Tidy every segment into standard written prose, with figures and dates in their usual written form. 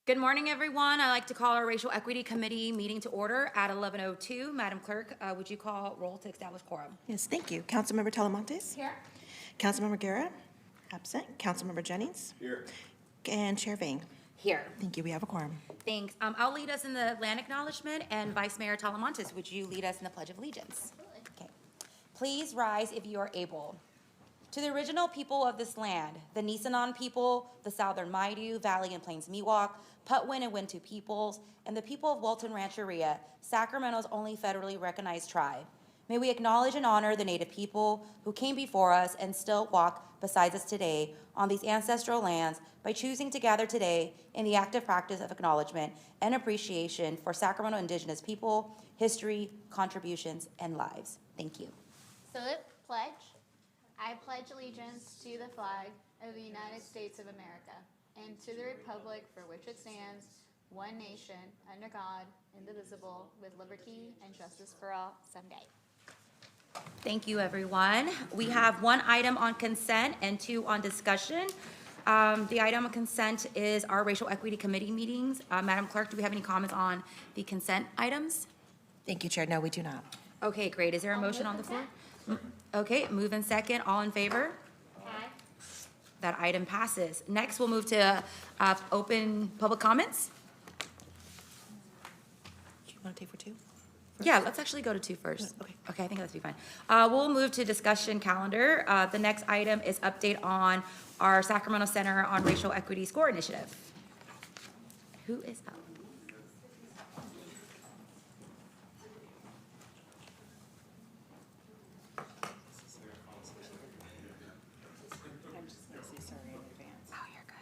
Good morning, everyone. I'd like to call our Racial Equity Committee meeting to order at 11:02. Madam Clerk, would you call roll to establish quorum? Yes, thank you. Councilmember Talamontes? Here. Councilmember Guerra? Absent. Councilmember Jennings? Here. And Chair Vang. Here. Thank you. We have a quorum. Thanks. I'll lead us in the land acknowledgement, and Vice Mayor Talamontes, would you lead us in the Pledge of Allegiance? Okay. Please rise if you are able. To the original people of this land, the Nisenan people, the Southern Maidu, Valley and Plains Miwok, Patwin and Wintu peoples, and the people of Walton Rancheria, Sacramento's only federally recognized tribe. May we acknowledge and honor the Native people who came before us and still walk beside us today on these ancestral lands by choosing to gather today in the active practice of acknowledgement and appreciation for Sacramento Indigenous people, history, contributions, and lives. Thank you. Salute, pledge. I pledge allegiance to the flag of the United States of America and to the republic for which it stands, one nation, under God, indivisible, with liberty and justice for all, someday. Thank you, everyone. We have one item on consent and two on discussion. The item on consent is our Racial Equity Committee meetings. Madam Clerk, do we have any comments on the consent items? Thank you, Chair. No, we do not. Okay, great. Is there a motion on the floor? Okay, move in second. All in favor? Aye. That item passes. Next, we'll move to open public comments. Do you want to take for two? Yeah, let's actually go to two first. Okay. Okay, I think that's be fine. We'll move to discussion calendar. The next item is update on our Sacramento Center on Racial Equity Score Initiative. Who is up? Oh, you're good.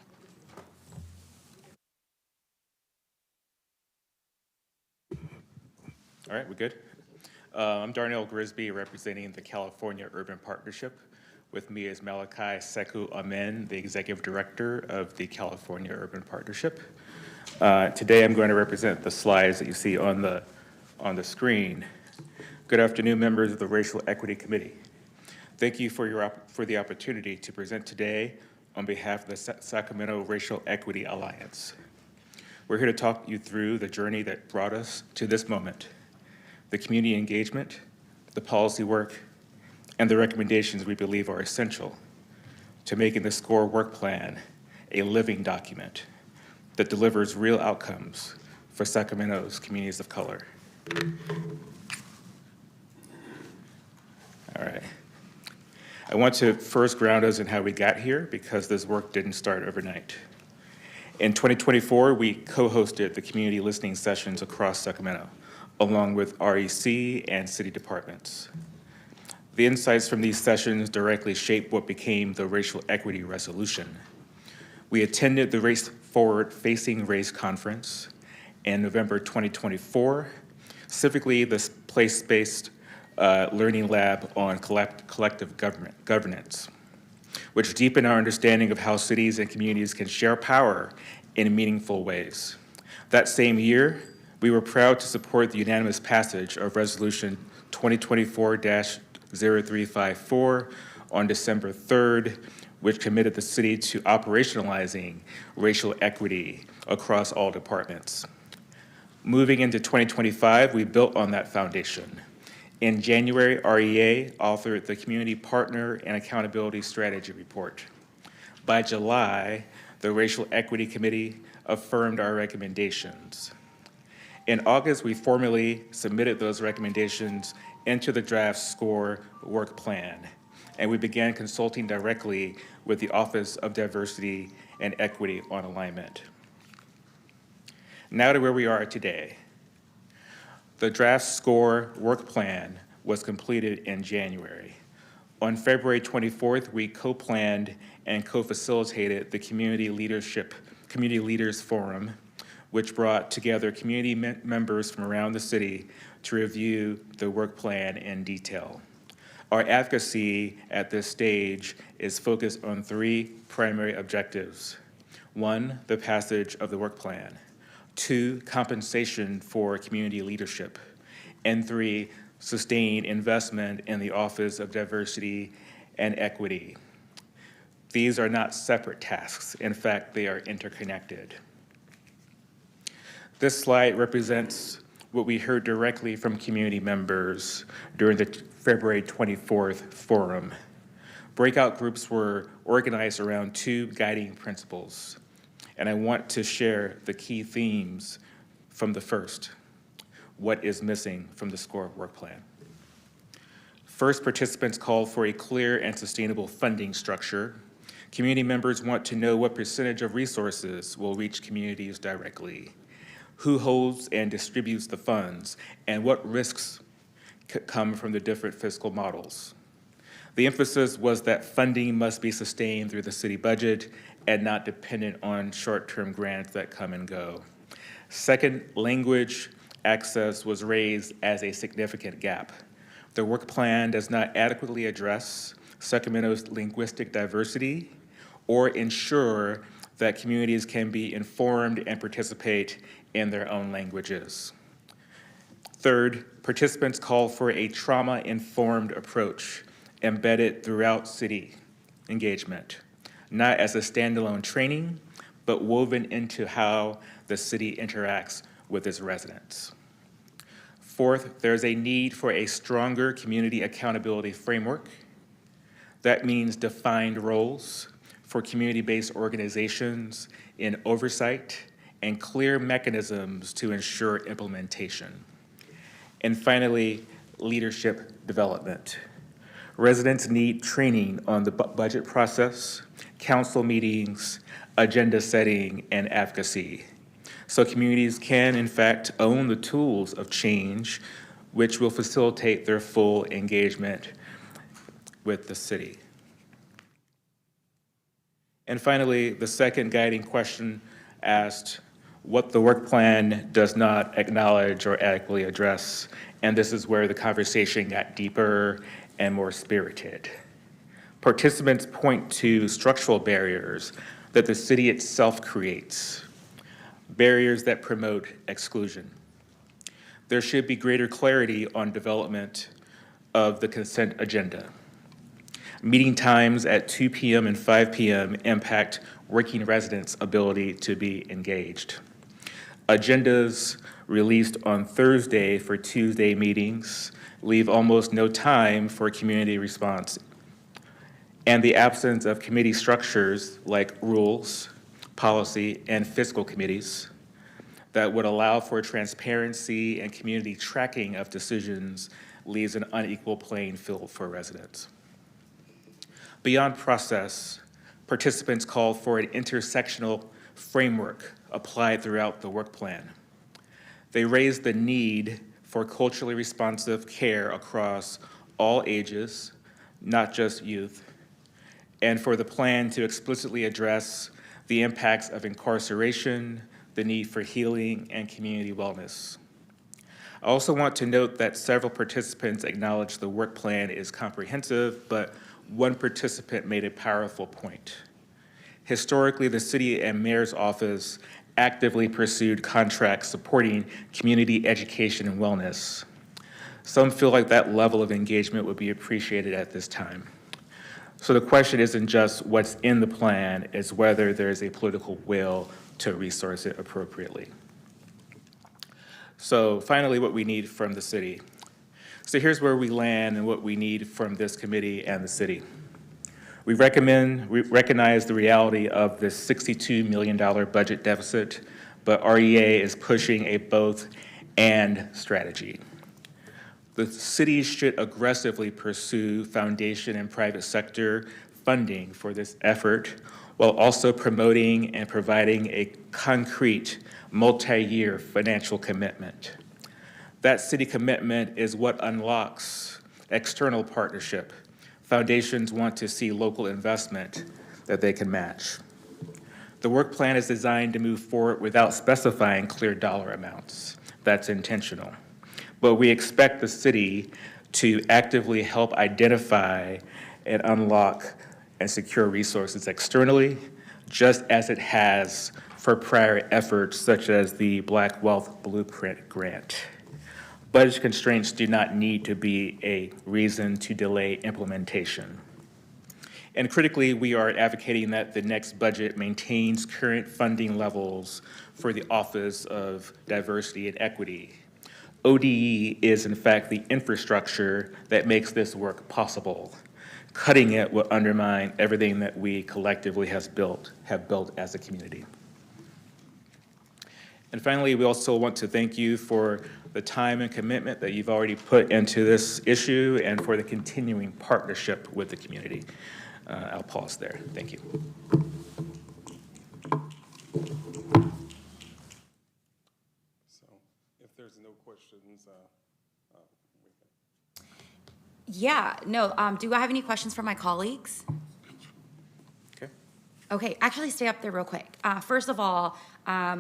All right, we good? I'm Darnell Grisby, representing the California Urban Partnership. With me is Malachi Sekou Amen, the Executive Director of the California Urban Partnership. Today, I'm going to represent the slides that you see on the screen. Good afternoon, members of the Racial Equity Committee. Thank you for the opportunity to present today on behalf of the Sacramento Racial Equity Alliance. We're here to talk you through the journey that brought us to this moment, the community engagement, the policy work, and the recommendations we believe are essential to making the SCORE work plan a living document that delivers real outcomes for Sacramento's communities of color. All right. I want to first ground us in how we got here because this work didn't start overnight. In 2024, we co-hosted the community listening sessions across Sacramento, along with REC and city departments. The insights from these sessions directly shaped what became the Racial Equity Resolution. We attended the Race Forward Facing Race Conference in November 2024, specifically the place-based learning lab on collective governance, which deepened our understanding of how cities and communities can share power in meaningful ways. That same year, we were proud to support the unanimous passage of Resolution 2024-0354 on December 3rd, which committed the city to operationalizing racial equity across all departments. Moving into 2025, we built on that foundation. In January, REA authored the Community Partner and Accountability Strategy Report. By July, the Racial Equity Committee affirmed our recommendations. In August, we formally submitted those recommendations into the draft SCORE work plan, and we began consulting directly with the Office of Diversity and Equity on alignment. Now to where we are today. The draft SCORE work plan was completed in January. On February 24th, we co-planned and co-facilitated the Community Leaders Forum, which brought together community members from around the city to review the work plan in detail. Our advocacy at this stage is focused on three primary objectives. 1, the passage of the work plan. 2, compensation for community leadership. And 3, sustained investment in the Office of Diversity and Equity. These are not separate tasks. In fact, they are interconnected. This slide represents what we heard directly from community members during the February 24th forum. Breakout groups were organized around two guiding principles, and I want to share the key themes from the first. What is missing from the SCORE work plan? First, participants called for a clear and sustainable funding structure. Community members want to know what percentage of resources will reach communities directly, who holds and distributes the funds, and what risks come from the different fiscal models. The emphasis was that funding must be sustained through the city budget and not dependent on short-term grants that come and go. Second, language access was raised as a significant gap. The work plan does not adequately address Sacramento's linguistic diversity or ensure that communities can be informed and participate in their own languages. Third, participants call for a trauma-informed approach embedded throughout city engagement, not as a standalone training, but woven into how the city interacts with its residents. Fourth, there's a need for a stronger community accountability framework. That means defined roles for community-based organizations in oversight and clear mechanisms to ensure implementation. And finally, leadership development. Residents need training on the budget process, council meetings, agenda setting, and advocacy, so communities can, in fact, own the tools of change, which will facilitate their full engagement with the city. And finally, the second guiding question asked what the work plan does not acknowledge or adequately address, and this is where the conversation got deeper and more spirited. Participants point to structural barriers that the city itself creates, barriers that promote exclusion. There should be greater clarity on development of the consent agenda. Meeting times at 2 p.m. and 5 p.m. impact working residents' ability to be engaged. Agendas released on Thursday for Tuesday meetings leave almost no time for community response. And the absence of committee structures like rules, policy, and fiscal committees that would allow for transparency and community tracking of decisions leaves an unequal playing field for residents. Beyond process, participants called for an intersectional framework applied throughout the work plan. They raised the need for culturally responsive care across all ages, not just youth, and for the plan to explicitly address the impacts of incarceration, the need for healing, and community wellness. I also want to note that several participants acknowledge the work plan is comprehensive, but one participant made a powerful point. Historically, the city and mayor's office actively pursued contracts supporting community education and wellness. Some feel like that level of engagement would be appreciated at this time. So the question isn't just what's in the plan, it's whether there's a political will to resource it appropriately. So finally, what we need from the city. So here's where we land and what we need from this committee and the city. We recognize the reality of this $62 million budget deficit, but REA is pushing a both and strategy. The city should aggressively pursue foundation and private sector funding for this effort, while also promoting and providing a concrete multi-year financial commitment. That city commitment is what unlocks external partnership. Foundations want to see local investment that they can match. The work plan is designed to move forward without specifying clear dollar amounts. That's intentional. But we expect the city to actively help identify and unlock and secure resources externally, just as it has for prior efforts such as the Black Wealth Blueprint Grant. Budget constraints do not need to be a reason to delay implementation. And critically, we are advocating that the next budget maintains current funding levels for the Office of Diversity and Equity. ODE is in fact the infrastructure that makes this work possible. Cutting it will undermine everything that we collectively have built as a community. And finally, we also want to thank you for the time and commitment that you've already put into this issue and for the continuing partnership with the community. I'll pause there. Thank you. So if there's no questions, we can. Yeah, no, do I have any questions for my colleagues? Okay. Okay, actually stay up there real quick. First of all, I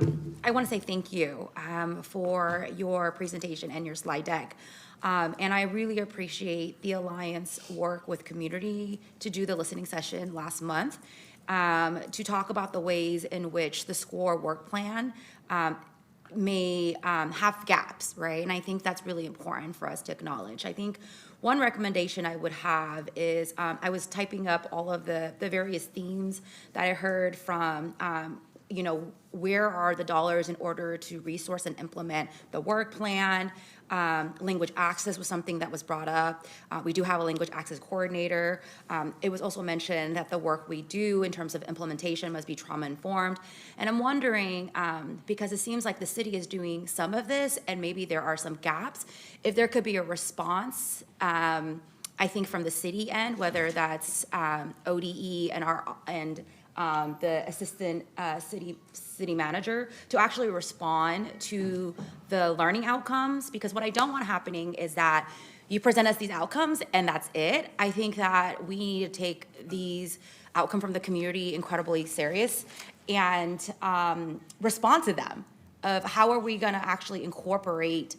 want to say thank you for your presentation and your slide deck. And I really appreciate the Alliance work with community to do the listening session last month to talk about the ways in which the SCORE work plan may have gaps, right? And I think that's really important for us to acknowledge. I think one recommendation I would have is I was typing up all of the various themes that I heard from you know, where are the dollars in order to resource and implement the work plan? Language access was something that was brought up. We do have a language access coordinator. It was also mentioned that the work we do in terms of implementation must be trauma informed. And I'm wondering, because it seems like the city is doing some of this and maybe there are some gaps, if there could be a response, I think from the city end, whether that's ODE and the assistant city manager to actually respond to the learning outcomes, because what I don't want happening is that you present us these outcomes and that's it. I think that we need to take these outcomes from the community incredibly serious and respond to them of how are we going to actually incorporate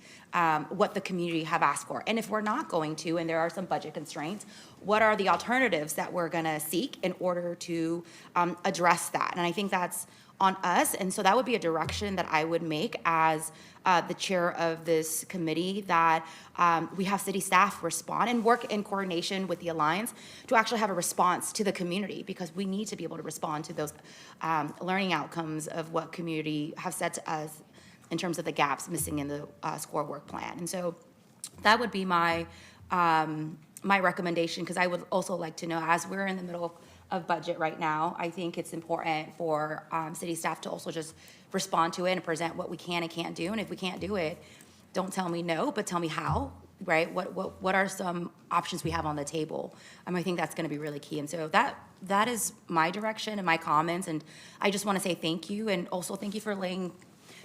what the community have asked for. And if we're not going to, and there are some budget constraints, what are the alternatives that we're going to seek in order to address that? And I think that's on us. And so that would be a direction that I would make as the chair of this committee, that we have city staff respond and work in coordination with the Alliance to actually have a response to the community, because we need to be able to respond to those learning outcomes of what community have said to us in terms of the gaps missing in the SCORE work plan. And so that would be my my recommendation, because I would also like to know, as we're in the middle of budget right now, I think it's important for city staff to also just respond to it and present what we can and can't do. And if we can't do it, don't tell me no, but tell me how, right? What are some options we have on the table? I think that's going to be really key. And so that is my direction and my comments. And I just want to say thank you, and also thank you for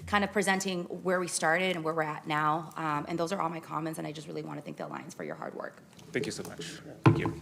kind of presenting where we started and where we're at now. And those are all my comments, and I just really want to thank the Alliance for your hard work. Thank you so much. Thank you.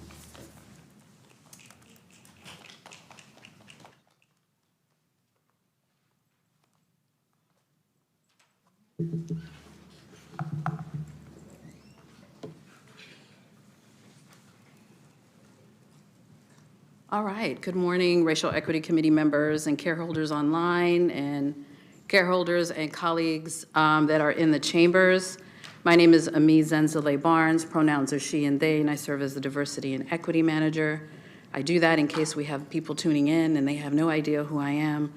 All right, good morning, Racial Equity Committee members and careholders online and careholders and colleagues that are in the chambers. My name is Ami Zenzele Barnes, pronouns are she and they, and I serve as the Diversity and Equity Manager. I do that in case we have people tuning in and they have no idea who I am.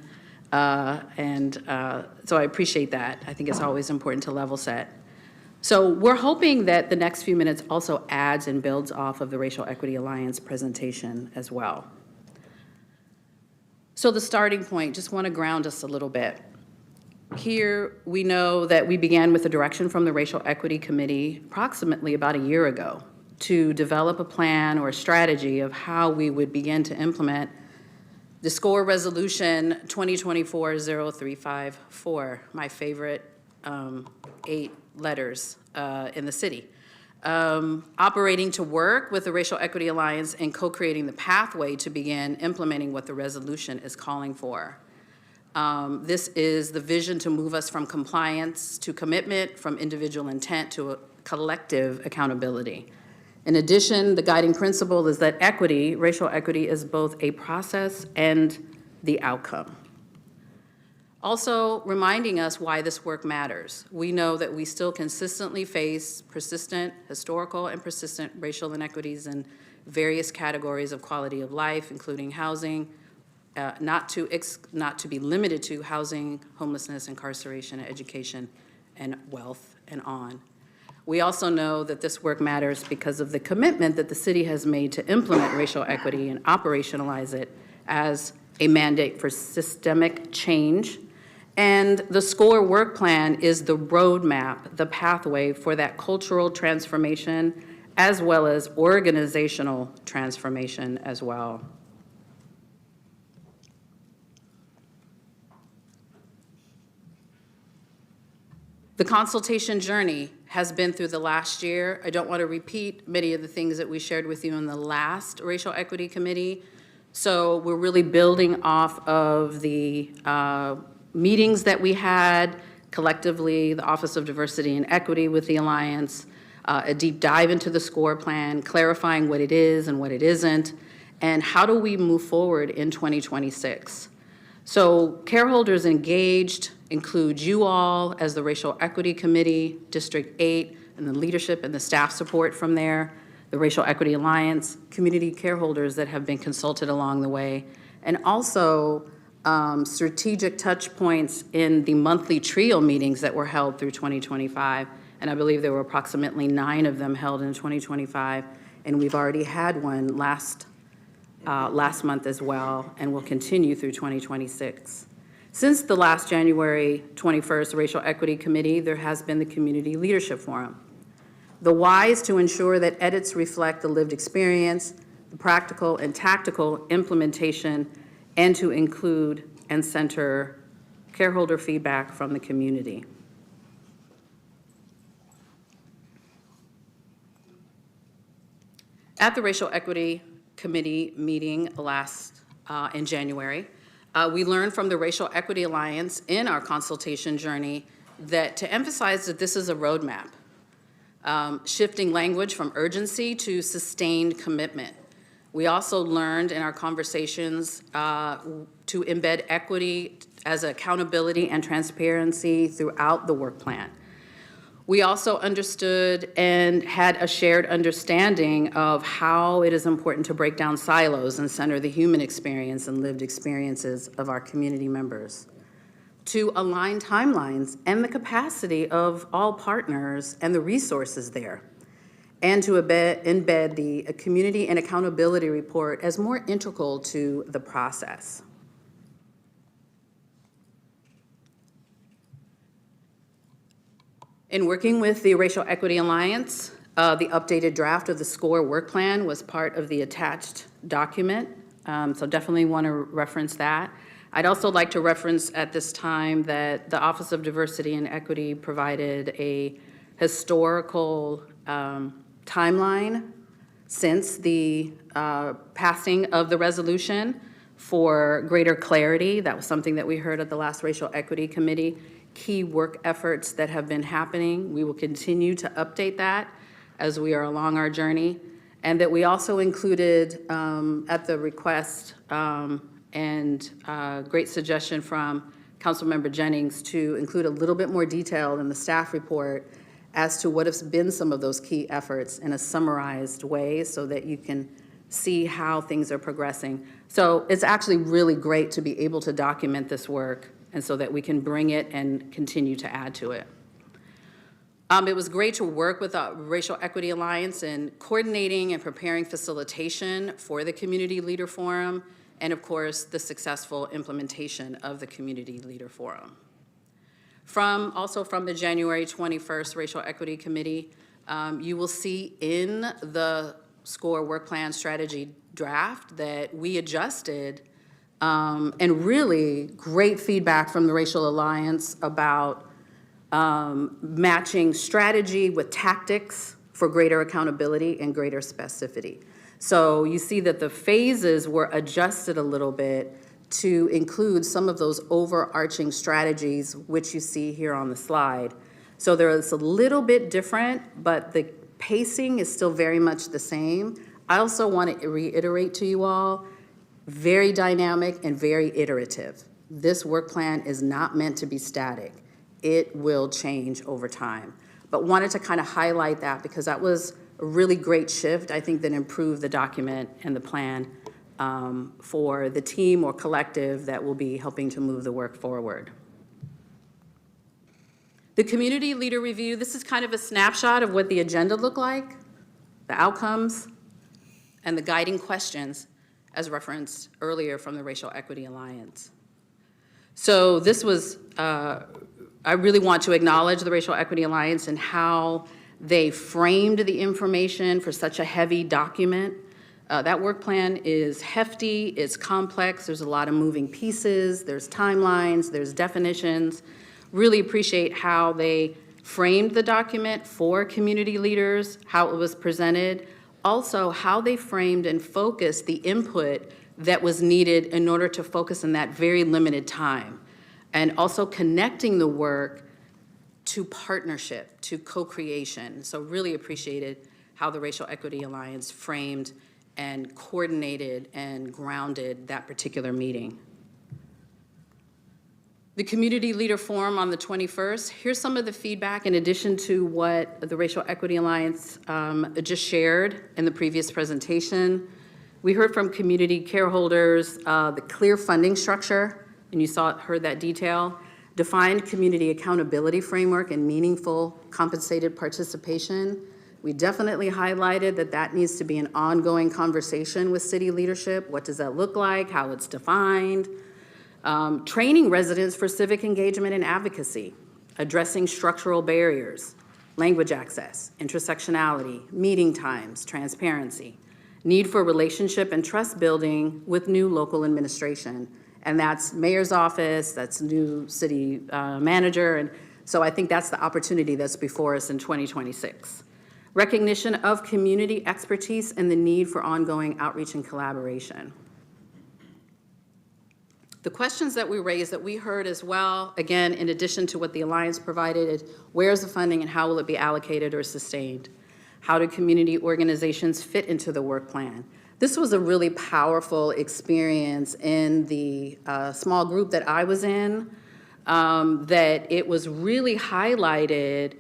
So I appreciate that. I think it's always important to level set. So we're hoping that the next few minutes also adds and builds off of the Racial Equity Alliance presentation as well. So the starting point, just want to ground us a little bit. Here, we know that we began with a direction from the Racial Equity Committee approximately about a year ago to develop a plan or a strategy of how we would begin to implement the SCORE Resolution 2024-0354, my favorite 8 letters in the city. Operating to work with the Racial Equity Alliance and co-creating the pathway to begin implementing what the resolution is calling for. This is the vision to move us from compliance to commitment, from individual intent to a collective accountability. In addition, the guiding principle is that equity, racial equity, is both a process and the outcome. Also reminding us why this work matters. We know that we still consistently face persistent, historical and persistent racial inequities and various categories of quality of life, including housing, not to be limited to housing, homelessness, incarceration, education, and wealth, and on. We also know that this work matters because of the commitment that the city has made to implement racial equity and operationalize it as a mandate for systemic change. And the SCORE work plan is the roadmap, the pathway for that cultural transformation, as well as organizational transformation as well. The consultation journey has been through the last year. I don't want to repeat many of the things that we shared with you in the last Racial Equity Committee. So we're really building off of the meetings that we had collectively, the Office of Diversity and Equity with the Alliance, a deep dive into the SCORE plan, clarifying what it is and what it isn't, and how do we move forward in 2026. So careholders engaged include you all as the Racial Equity Committee, District 8, and the leadership and the staff support from there, the Racial Equity Alliance, community careholders that have been consulted along the way, and also strategic touch points in the monthly TRIO meetings that were held through 2025. And I believe there were approximately 9 of them held in 2025, and we've already had one last month as well, and will continue through 2026. Since the last January 21st Racial Equity Committee, there has been the Community Leadership Forum. The why is to ensure that edits reflect the lived experience, the practical and tactical implementation, and to include and center careholder feedback from the community. At the Racial Equity Committee meeting in January, we learned from the Racial Equity Alliance in our consultation journey that to emphasize that this is a roadmap, shifting language from urgency to sustained commitment. We also learned in our conversations to embed equity as accountability and transparency throughout the work plan. We also understood and had a shared understanding of how it is important to break down silos and center the human experience and lived experiences of our community members, to align timelines and the capacity of all partners and the resources there, and to embed the community and accountability report as more integral to the process. In working with the Racial Equity Alliance, the updated draft of the SCORE work plan was part of the attached document, so definitely want to reference that. I'd also like to reference at this time that the Office of Diversity and Equity provided a historical timeline since the passing of the resolution for greater clarity. That was something that we heard at the last Racial Equity Committee. Key work efforts that have been happening. We will continue to update that as we are along our journey. And that we also included at the request and great suggestion from Councilmember Jennings to include a little bit more detail in the staff report as to what has been some of those key efforts in a summarized way so that you can see how things are progressing. So it's actually really great to be able to document this work and so that we can bring it and continue to add to it. It was great to work with the Racial Equity Alliance in coordinating and preparing facilitation for the Community Leader Forum, and of course, the successful implementation of the Community Leader Forum. Also from the January 21st Racial Equity Committee, you will see in the SCORE work plan strategy draft that we adjusted and really great feedback from the Racial Alliance about matching strategy with tactics for greater accountability and greater specificity. So you see that the phases were adjusted a little bit to include some of those overarching strategies, which you see here on the slide. So there is a little bit different, but the pacing is still very much the same. I also want to reiterate to you all, very dynamic and very iterative. This work plan is not meant to be static. It will change over time. But wanted to kind of highlight that because that was a really great shift, I think, that improved the document and the plan for the team or collective that will be helping to move the work forward. The community leader review, this is kind of a snapshot of what the agenda looked like, the outcomes, and the guiding questions as referenced earlier from the Racial Equity Alliance. So this was, I really want to acknowledge the Racial Equity Alliance and how they framed the information for such a heavy document. That work plan is hefty, it's complex, there's a lot of moving pieces, there's timelines, there's definitions. Really appreciate how they framed the document for community leaders, how it was presented, also how they framed and focused the input that was needed in order to focus in that very limited time, and also connecting the work to partnership, to co-creation. So really appreciated how the Racial Equity Alliance framed and coordinated and grounded that particular meeting. The Community Leader Forum on the 21st, here's some of the feedback in addition to what the Racial Equity Alliance just shared in the previous presentation. We heard from community care holders the clear funding structure, and you heard that detail, defined community accountability framework and meaningful compensated participation. We definitely highlighted that that needs to be an ongoing conversation with city leadership. What does that look like, how it's defined? Training residents for civic engagement and advocacy, addressing structural barriers, language access, intersectionality, meeting times, transparency, need for relationship and trust building with new local administration. And that's mayor's office, that's new city manager, and so I think that's the opportunity that's before us in 2026. Recognition of community expertise and the need for ongoing outreach and collaboration. The questions that we raised that we heard as well, again, in addition to what the Alliance provided, is where's the funding and how will it be allocated or sustained? How do community organizations fit into the work plan? This was a really powerful experience in the small group that I was in, that it was really highlighted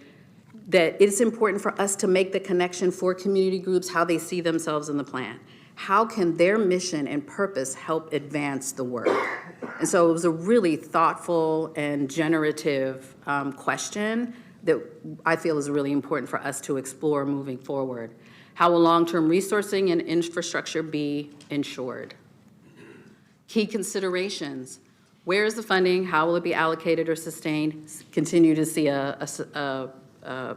that it's important for us to make the connection for community groups, how they see themselves in the plan. How can their mission and purpose help advance the work? And so it was a really thoughtful and generative question that I feel is really important for us to explore moving forward. How will long-term resourcing and infrastructure be ensured? Key considerations. Where is the funding? How will it be allocated or sustained? Continue to see a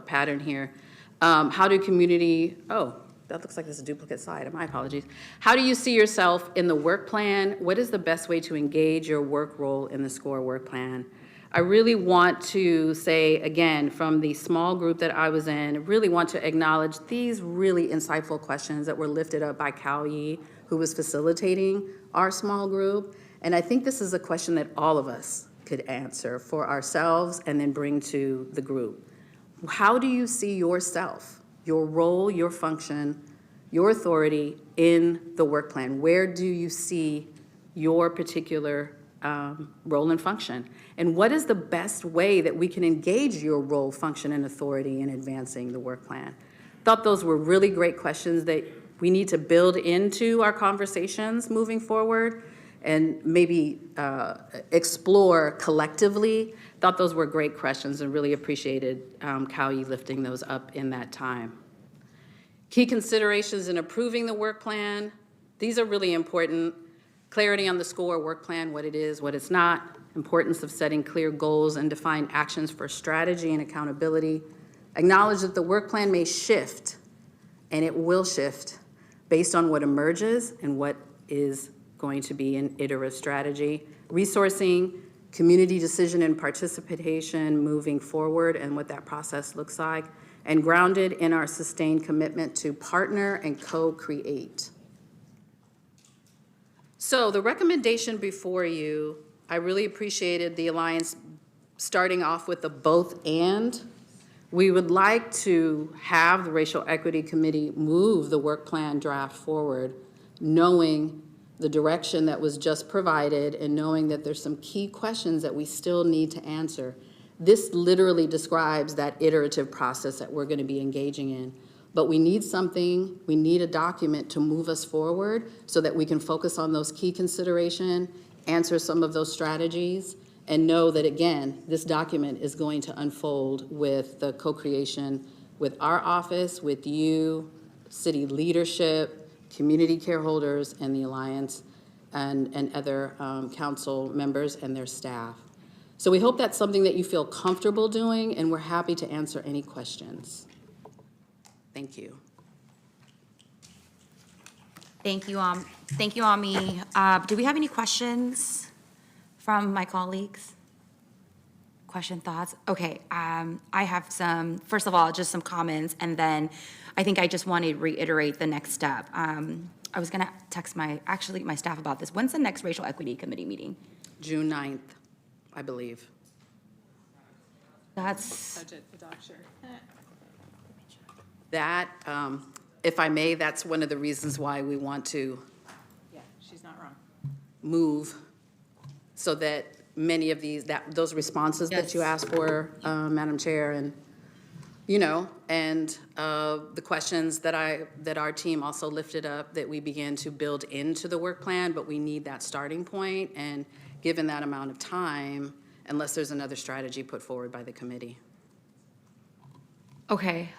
pattern here. How do community, that looks like there's a duplicate slide, my apologies. How do you see yourself in the work plan? What is the best way to engage your work role in the SCORE work plan? I really want to say, again, from the small group that I was in, really want to acknowledge these really insightful questions that were lifted up by Kao Yi, who was facilitating our small group. And I think this is a question that all of us could answer for ourselves and then bring to the group. How do you see yourself, your role, your function, your authority in the work plan? Where do you see your particular role and function? And what is the best way that we can engage your role, function, and authority in advancing the work plan? Thought those were really great questions that we need to build into our conversations moving forward and maybe explore collectively. Thought those were great questions and really appreciated Kao Yi lifting those up in that time. Key considerations in approving the work plan. These are really important. Clarity on the SCORE work plan, what it is, what it's not. Importance of setting clear goals and defined actions for strategy and accountability. Acknowledge that the work plan may shift, and it will shift based on what emerges and what is going to be an iterative strategy. Resourcing, community decision and participation moving forward and what that process looks like, and grounded in our sustained commitment to partner and co-create. So the recommendation before you, I really appreciated the Alliance starting off with the both and. We would like to have the Racial Equity Committee move the work plan draft forward, knowing the direction that was just provided and knowing that there's some key questions that we still need to answer. This literally describes that iterative process that we're going to be engaging in. But we need something, we need a document to move us forward so that we can focus on those key consideration, answer some of those strategies, and know that, again, this document is going to unfold with the co-creation with our office, with you, city leadership, community care holders, and the Alliance, and other council members and their staff. So we hope that's something that you feel comfortable doing, and we're happy to answer any questions. Thank you. Thank you, Ami. Do we have any questions from my colleagues? Question, thoughts? Okay, I have some, first of all, just some comments, and then I think I just want to reiterate the next step. I was gonna text my staff about this. When's the next Racial Equity Committee meeting? June 9th, I believe. That's, Budget adoption. That, if I may, that's one of the reasons why we want to Yeah, she's not wrong. move so that many of those responses that you Yes. asked for, Madam Chair, and, the questions that our team also lifted up, that we begin to build into the work plan, but we need that starting point, and given that amount of time, unless there's another strategy put forward by the committee. okay,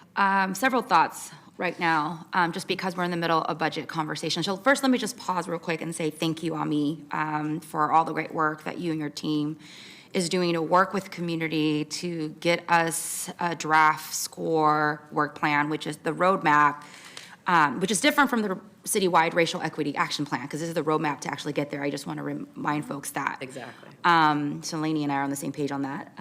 several thoughts right now, just because we're in the middle of budget conversation. So first, let me just pause real quick and say thank you, Ami, for all the great work that you and your team is doing to work with community to get us a draft SCORE work plan, which is the roadmap, which is different from the citywide racial equity action plan, because this is the roadmap to actually get there. I just want to remind folks that. Exactly. So Lainey and I are on the same page on that.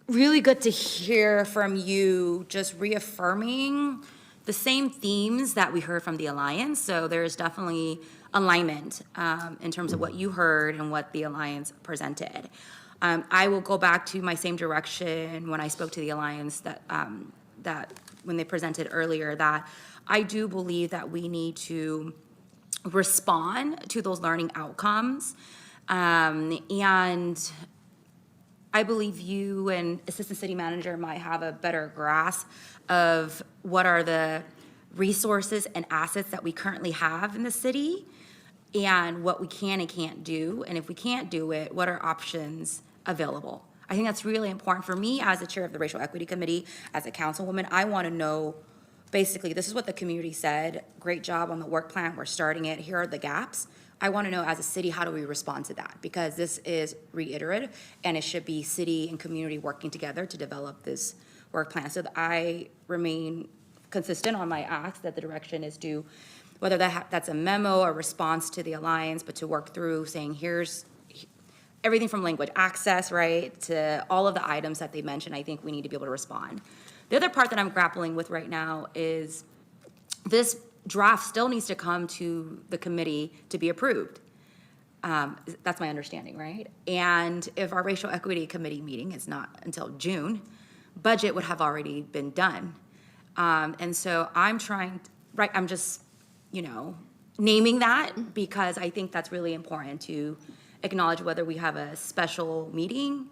Really good to hear from you, just reaffirming the same themes that we heard from the Alliance. So there's definitely alignment in terms of what you heard and what the Alliance presented. I will go back to my same direction when I spoke to the Alliance that when they presented earlier, that I do believe that we need to respond to those learning outcomes. And I believe you and Assistant City Manager might have a better grasp of what are the resources and assets that we currently have in the city and what we can and can't do. And if we can't do it, what are options available? I think that's really important for me as the chair of the Racial Equity Committee, as a councilwoman. I want to know, basically, this is what the community said. Great job on the work plan. We're starting it. Here are the gaps. I want to know, as a city, how do we respond to that? Because this is reiterative, and it should be city and community working together to develop this work plan. So I remain consistent on my ask that the direction is to, whether that's a memo, a response to the Alliance, but to work through saying, here's everything from language access, right, to all of the items that they mentioned. I think we need to be able to respond. The other part that I'm grappling with right now is this draft still needs to come to the committee to be approved. That's my understanding, right? And if our Racial Equity Committee meeting is not until June, budget would have already been done. And so I'm just, naming that because I think that's really important to acknowledge whether we have a special meeting.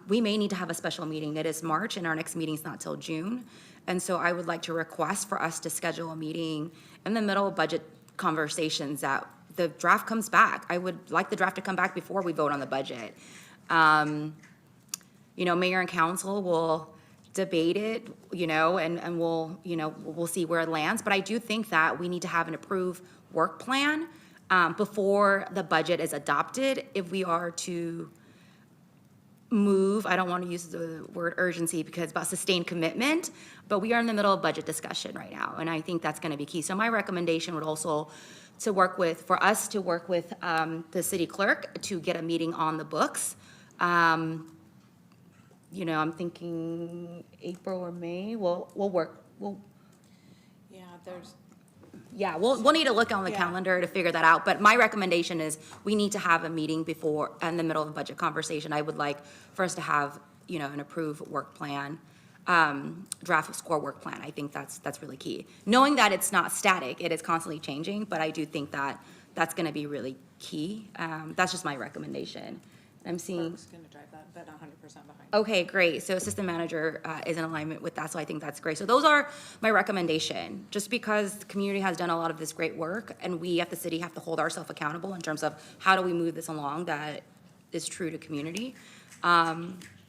We may need to have a special meeting. It is March, and our next meeting is not till June. And so I would like to request for us to schedule a meeting in the middle of budget conversations that the draft comes back. I would like the draft to come back before we vote on the budget. Mayor and council will debate it, and we'll see where it lands. But I do think that we need to have an approved work plan before the budget is adopted if we are to move. I don't want to use the word urgency because it's about sustained commitment, but we are in the middle of budget discussion right now, and I think that's going to be key. So my recommendation would also for us to work with the city clerk to get a meeting on the books. I'm thinking April or May. We'll work. We'll need to look on the calendar to figure that out. But my recommendation is we need to have a meeting before, in the middle of a budget conversation. I would like for us to have, an approved work plan, draft SCORE work plan. I think that's really key. Knowing that it's not static, it is constantly changing, but I do think that that's going to be really key. That's just my recommendation. I'm seeing. Brooke's gonna drive that, but 100% behind. Okay, great. So assistant manager is in alignment with that, so I think that's great. So those are my recommendation, just because the community has done a lot of this great work, and we at the city have to hold ourselves accountable in terms of how do we move this along that is true to community.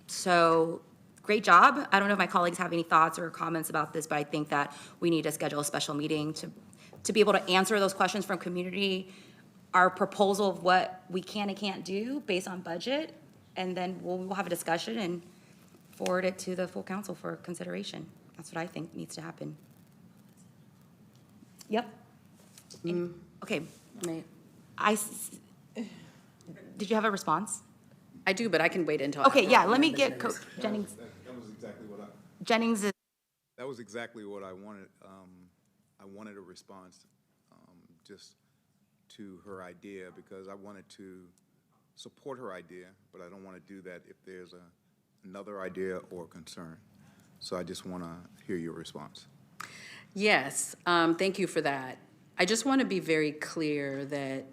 So, great job. I don't know if my colleagues have any thoughts or comments about this, but I think that we need to schedule a special meeting to be able to answer those questions from community, our proposal of what we can and can't do based on budget, and then we'll have a discussion and forward it to the full council for consideration. That's what I think needs to happen. Yep. Okay, May- did you have a response? I do, but I can wait until. Okay, after yeah, all let me the get members. Jennings. That was exactly what Jennings is, that was exactly what I wanted. I wanted a response, just to her idea, because I wanted to support her idea, but I don't want to do that if there's another idea or concern. So I just want to hear your response. Yes, thank you for that. I just want to be very clear that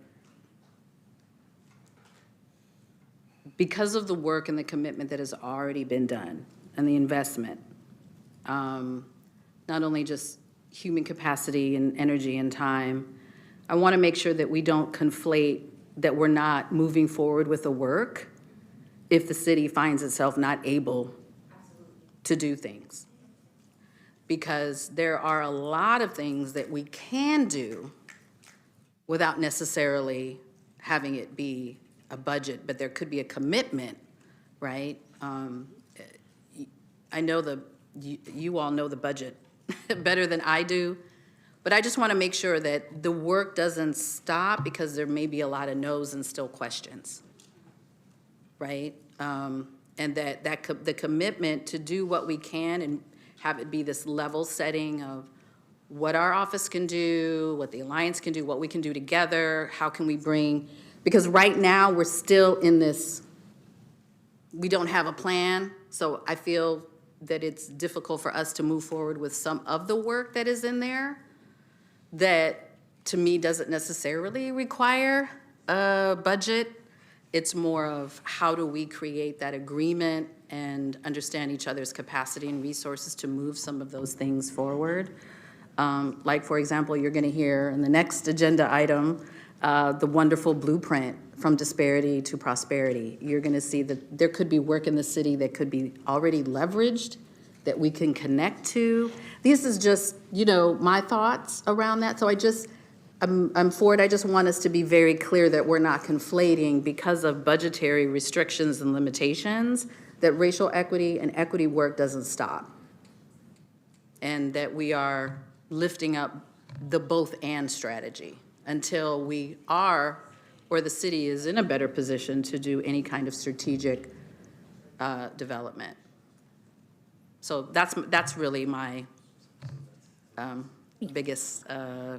because of the work and the commitment that has already been done and the investment, not only just human capacity and energy and time, I want to make sure that we don't conflate that we're not moving forward with the work if the city finds itself not able to do things. Because there are a lot of things that we can do without necessarily having it be a budget, but there could be a commitment, right? I know you all know the budget better than I do, but I just want to make sure that the work doesn't stop because there may be a lot of no's and still questions, right? And the commitment to do what we can and have it be this level setting of what our office can do, what the Alliance can do, what we can do together, how can we bring, because right now we're still in this, we don't have a plan, so I feel that it's difficult for us to move forward with some of the work that is in there that, to me, doesn't necessarily require a budget. It's more of how do we create that agreement and understand each other's capacity and resources to move some of those things forward. Like, for example, you're going to hear in the next agenda item, the wonderful blueprint from disparity to prosperity. You're going to see that there could be work in the city that could be already leveraged, that we can connect to. This is just, my thoughts around that. So I'm for it. I just want us to be very clear that we're not conflating, because of budgetary restrictions and limitations, that racial equity and equity work doesn't stop. And that we are lifting up the both and strategy until we are, or the city is in a better position to do any kind of strategic development. So that's really my biggest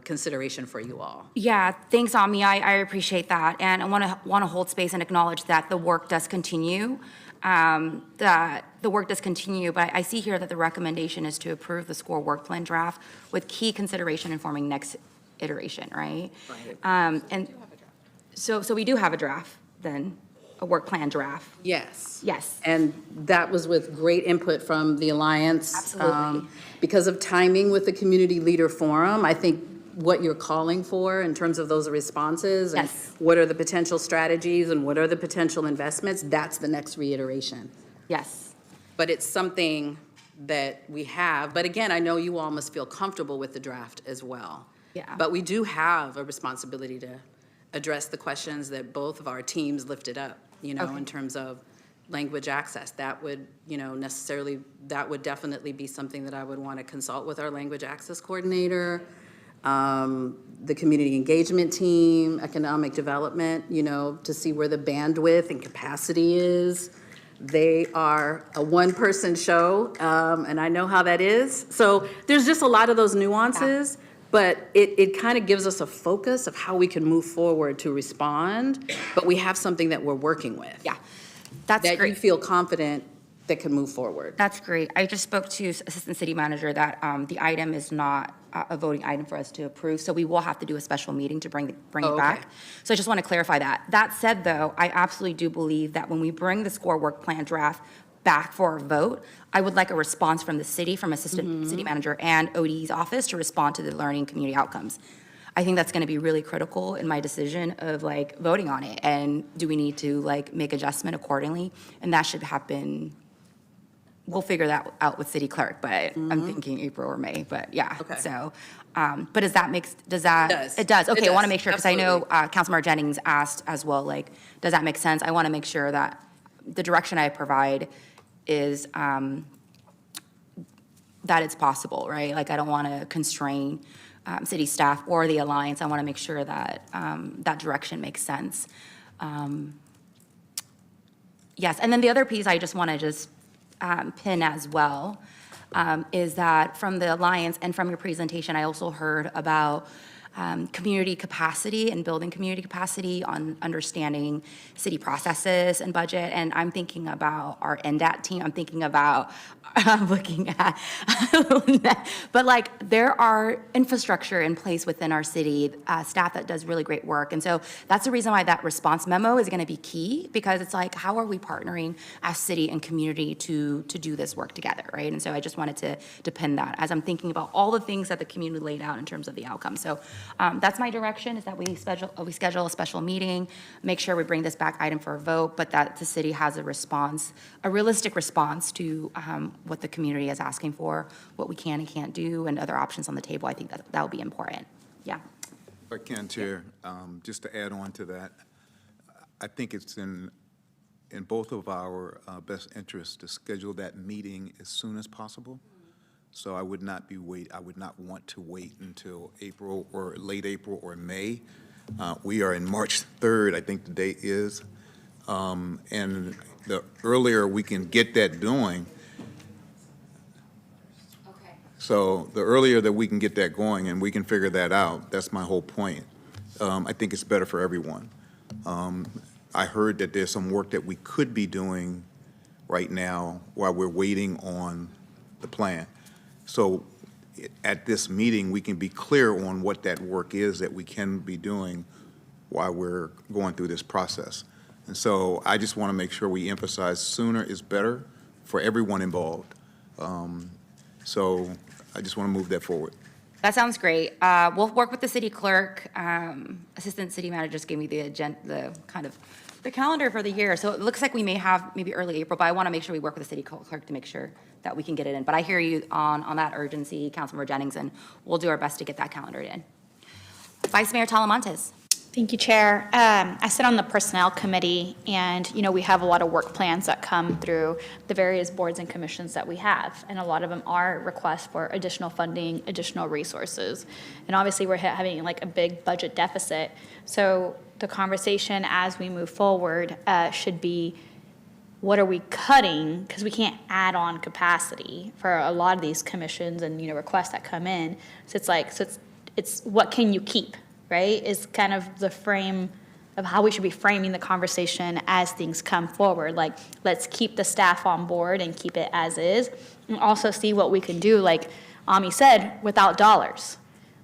consideration for you all. yeah, thanks, Ami. I appreciate that. And I want to hold space and acknowledge that the work does continue. That the work does continue, but I see here that the recommendation is to approve the SCORE work plan draft with key consideration informing next iteration, right? Right. And so we do have a draft then, a work plan draft. Yes. Yes. And that was with great input from the Alliance. Absolutely. Because of timing with the Community Leader Forum, I think what you're calling for in terms of those responses. And Yes. what are the potential strategies and what are the potential investments, that's the next reiteration. Yes. But it's something that we have. But again, I know you all must feel comfortable with the draft as well. Yeah. But we do have a responsibility to address the questions that both of our teams lifted up, Okay. in terms of language access. That would, that would definitely be something that I would want to consult with our language access coordinator, the community engagement team, economic development, to see where the bandwidth and capacity is. They are a one-person show, and I know how that is. So there's just a lot of those nuances, but it kind of gives us a focus of how we can move forward to respond, but we have something that we're working with. Yeah, that's That you great. feel confident that can move forward. That's great. I just spoke to Assistant City Manager that the item is not a voting item for us to approve, so we will have to do a special meeting to bring Oh, it okay. back. So I just want to clarify that. That said, though, I absolutely do believe that when we bring the SCORE work plan draft back for a vote, I would like a response from the city, from Assistant City Manager and ODE's office to respond to the learning community outcomes. I think that's going to be really critical in my decision of like voting on it, and do we need to like make adjustment accordingly? And that should happen. We'll figure that out with city clerk, but I'm thinking April or May, but yeah. Okay. So, but does that, It does. it does? Okay, It I want to does. make sure, because I know Absolutely. Councilmember Jennings asked as well, like, does that make sense? I want to make sure that the direction I provide is, that it's possible, right? Like, I don't want to constrain city staff or the alliance. I want to make sure that that direction makes sense. Yes, and then the other piece I just want to just pin as well is that from the alliance and from your presentation, I also heard about community capacity and building community capacity on understanding city processes and budget. And I'm thinking about our NDAT team. I'm thinking about, I'm looking at, but like there are infrastructure in place within our city, staff that does really great work. And so that's the reason why that response memo is going to be key, because it's like, how are we partnering as city and community to do this work together, right? And so I just wanted to pin that as I'm thinking about all the things that the community laid out in terms of the outcome. So that's my direction, is that we schedule a special meeting, make sure we bring this back item for a vote, but that the city has a response, a realistic response to what the community is asking for, what we can and can't do, and other options on the table. I think that would be important. Yeah. If I can, Chair, just to add on to that, I think it's in both of our best interests to schedule that meeting as soon as possible. So I would not want to wait until April or late April or May. We are in March 3rd, I think the date is. And the earlier we can get that doing, so the earlier that we can get that going and we can figure that out, that's my whole point. I think it's better for everyone. I heard that there's some work that we could be doing right now while we're waiting on the plan. So at this meeting, we can be clear on what that work is that we can be doing while we're going through this process. And so I just want to make sure we emphasize sooner is better for everyone involved. So I just want to move that forward. That sounds great. We'll work with the city clerk. Assistant city manager just gave me the calendar for the year. So it looks like we may have maybe early April, but I want to make sure we work with the city clerk to make sure that we can get it in. But I hear you on that urgency, Councilmember Jennings, and we'll do our best to get that calendar in. Vice Mayor Talamantes. Thank you, Chair. I sit on the Personnel Committee, and, we have a lot of work plans that come through the various boards and commissions that we have, and a lot of them are requests for additional funding, additional resources. And obviously, we're having like a big budget deficit. So the conversation as we move forward should be, what are we cutting? Because we can't add on capacity for a lot of these commissions and, requests that come in. So it's what can you keep? Right, is kind of the frame of how we should be framing the conversation as things come forward. Like, let's keep the staff on board and keep it as is, and also see what we can do, like Ami said, without dollars.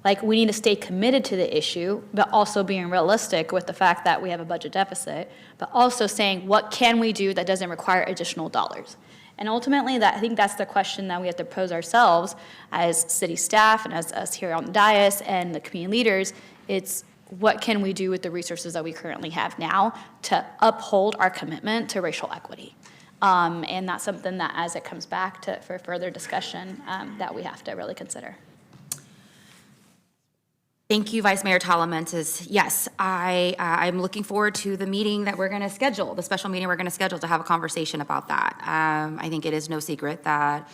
Like, we need to stay committed to the issue, but also being realistic with the fact that we have a budget deficit, but also saying, what can we do that doesn't require additional dollars? And ultimately, I think that's the question that we have to pose ourselves as city staff and as us here on the dais and the community leaders. It's what can we do with the resources that we currently have now to uphold our commitment to racial equity? And that's something that, as it comes back for further discussion, that we have to really consider. Thank you, Vice Mayor Talamantes. Yes, I'm looking forward to the meeting that we're going to schedule, the special meeting we're going to schedule to have a conversation about that. I think it is no secret that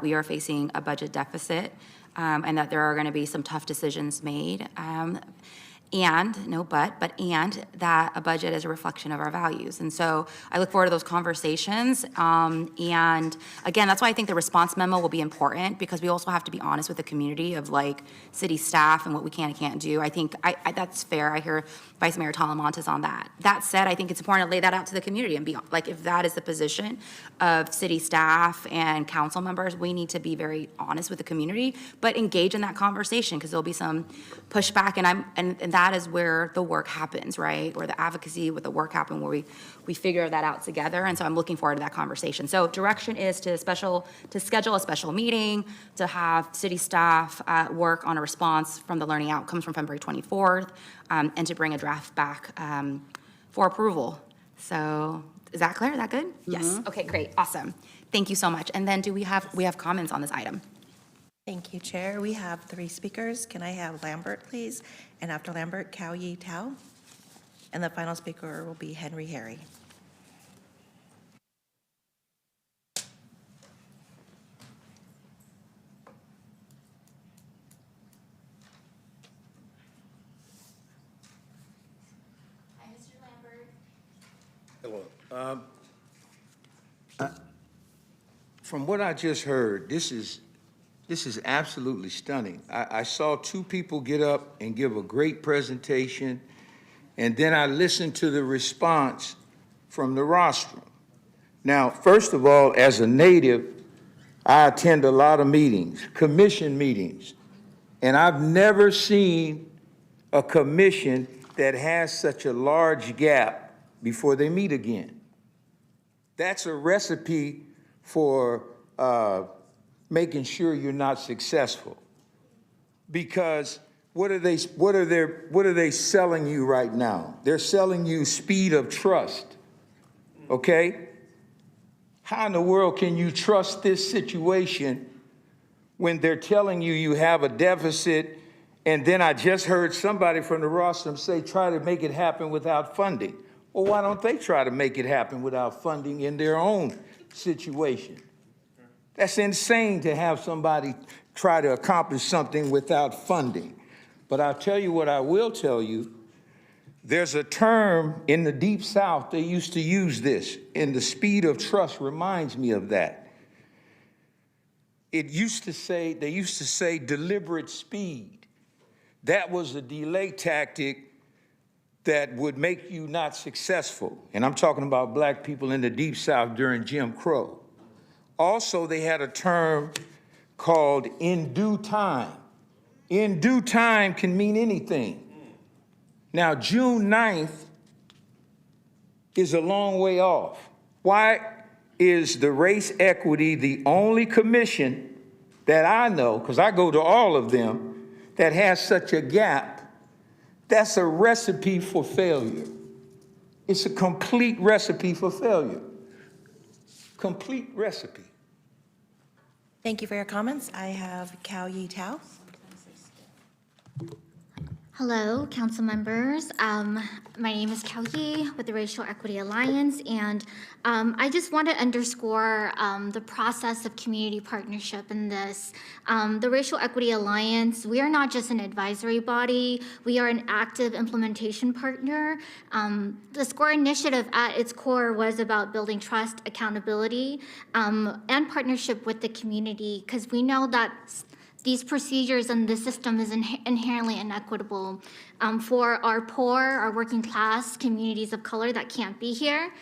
we are facing a budget deficit and that there are going to be some tough decisions made. and, no but and that a budget is a reflection of our values. And so I look forward to those conversations. And again, that's why I think the response memo will be important, because we also have to be honest with the community of like city staff and what we can and can't do. I think that's fair. I hear Vice Mayor Talamantes on that. That said, I think it's important to lay that out to the community and be like, if that is the position of city staff and council members, we need to be very honest with the community, but engage in that conversation, because there'll be some pushback, and that is where the work happens, right? Where the advocacy with the work happen, where we figure that out together. And so I'm looking forward to that conversation. So direction is to schedule a special meeting, to have city staff work on a response from the learning outcomes from February 24th, and to bring a draft back for approval. So is that clear? Is that good? Yes. Okay, great. Awesome. Thank you so much. And then we have comments on this item? Thank you, Chair. We have 3 speakers. Can I have Lambert, please? And after Lambert, Cao Yi Tao. And the final speaker will be Henry Harry. Hi, Mr. Lambert. Hello. From what I just heard, this is absolutely stunning. I saw 2 people get up and give a great presentation, and then I listened to the response from the rostrum. Now, first of all, as a native, I attend a lot of meetings, commission meetings, and I've never seen a commission that has such a large gap before they meet again. That's a recipe for making sure you're not successful. Because what are they selling you right now? They're selling you speed of trust. Okay? How in the world can you trust this situation when they're telling you you have a deficit? And then I just heard somebody from the rostrum say, try to make it happen without funding. Well, why don't they try to make it happen without funding in their own situation? That's insane to have somebody try to accomplish something without funding. But I'll tell you what I will tell you. There's a term in the Deep South, they used to use this, and the speed of trust reminds me of that. They used to say deliberate speed. That was a delay tactic that would make you not successful. And I'm talking about black people in the Deep South during Jim Crow. Also, they had a term called in due time. In due time can mean anything. Now, June 9th is a long way off. Why is the race equity the only commission that I know, because I go to all of them, that has such a gap? That's a recipe for failure. It's a complete recipe for failure. Complete recipe. Thank you for your comments. I have Cao Yi Tao. Hello, council members. My name is Cao Yi with the Racial Equity Alliance, and I just want to underscore the process of community partnership in this. The Racial Equity Alliance, we are not just an advisory body, we are an active implementation partner. The SCORE initiative at its core was about building trust, accountability, and partnership with the community, because we know that these procedures and the system is inherently inequitable for our poor, our working class, communities of color that can't be here.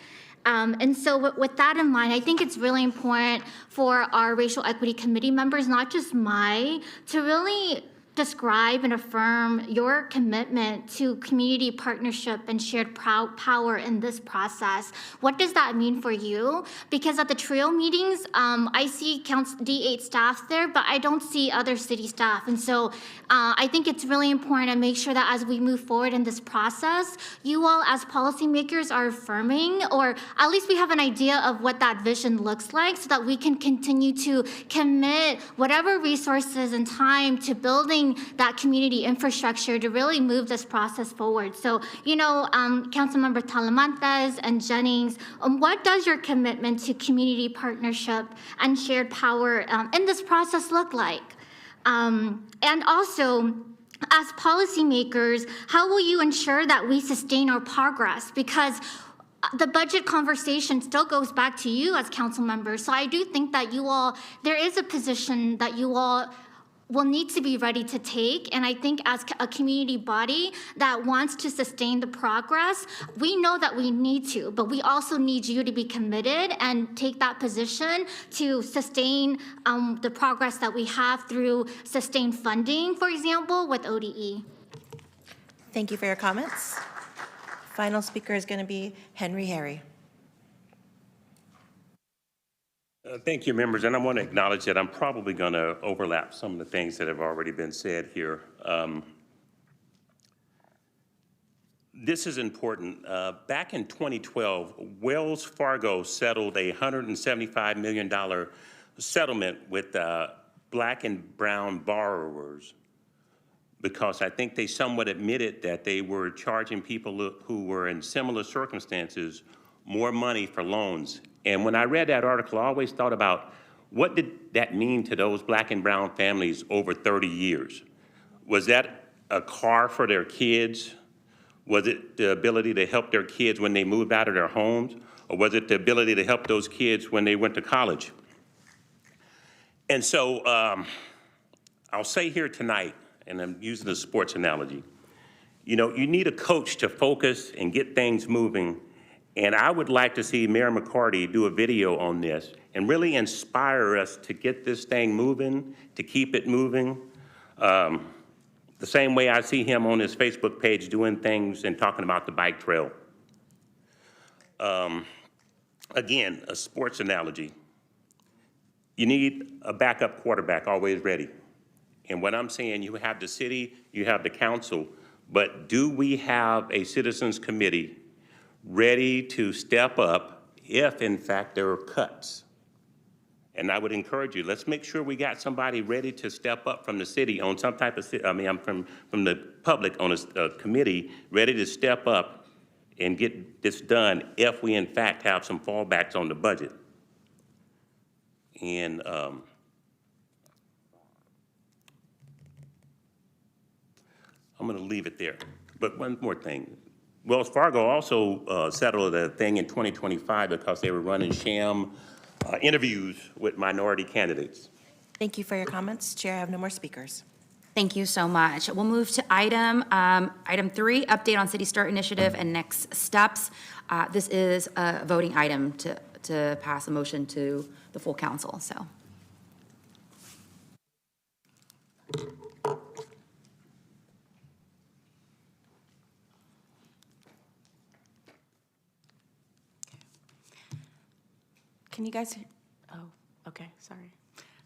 And so with that in mind, I think it's really important for our racial equity committee members, not just to really describe and affirm your commitment to community partnership and shared power in this process. What does that mean for you? Because at the TRIO meetings, I see D8 staff there, but I don't see other city staff. And so I think it's really important to make sure that as we move forward in this process, you all as policymakers are affirming, or at least we have an idea of what that vision looks like, so that we can continue to commit whatever resources and time to building that community infrastructure to really move this process forward. So, Councilmember Talamantes and Jennings, what does your commitment to community partnership and shared power in this process look like? And also, as policymakers, how will you ensure that we sustain our progress? Because the budget conversation still goes back to you as council members. So I do think that you all, there is a position that you all will need to be ready to take. And I think as a community body that wants to sustain the progress, we know that we need to, but we also need you to be committed and take that position to sustain the progress that we have through sustained funding, for example, with ODE. Thank you for your comments. Final speaker is going to be Henry Harry. Thank you, members, and I want to acknowledge that I'm probably going to overlap some of the things that have already been said here. This is important. Back in 2012, Wells Fargo settled a $175 million settlement with Black and brown borrowers because I think they somewhat admitted that they were charging people who were in similar circumstances more money for loans. And when I read that article, I always thought about what did that mean to those Black and brown families over 30 years? Was that a car for their kids? Was it the ability to help their kids when they moved out of their homes? Or was it the ability to help those kids when they went to college? And so I'll say here tonight, and I'm using a sports analogy, you know, you need a coach to focus and get things moving. And I would like to see Mayor McCarty do a video on this and really inspire us to get this thing moving, to keep it moving. The same way I see him on his Facebook page doing things and talking about the bike trail. Again, a sports analogy. You need a backup quarterback always ready. And what I'm saying, you have the city, you have the council, but do we have a citizens committee ready to step up if, in fact, there are cuts? And I would encourage you, let's make sure we got somebody ready to step up from the city on some type of, from the public on a committee, ready to step up and get this done if we, in fact, have some fallbacks on the budget. And I'm going to leave it there. But one more thing. Wells Fargo also settled a thing in 2025 because they were running sham interviews with minority candidates. Thank you for your comments. Chair, I have no more speakers. Thank you so much. We'll move to item 3, update on City Start Initiative and next steps. This is a voting item to pass a motion to the full council, so. Can you guys, oh, okay, sorry.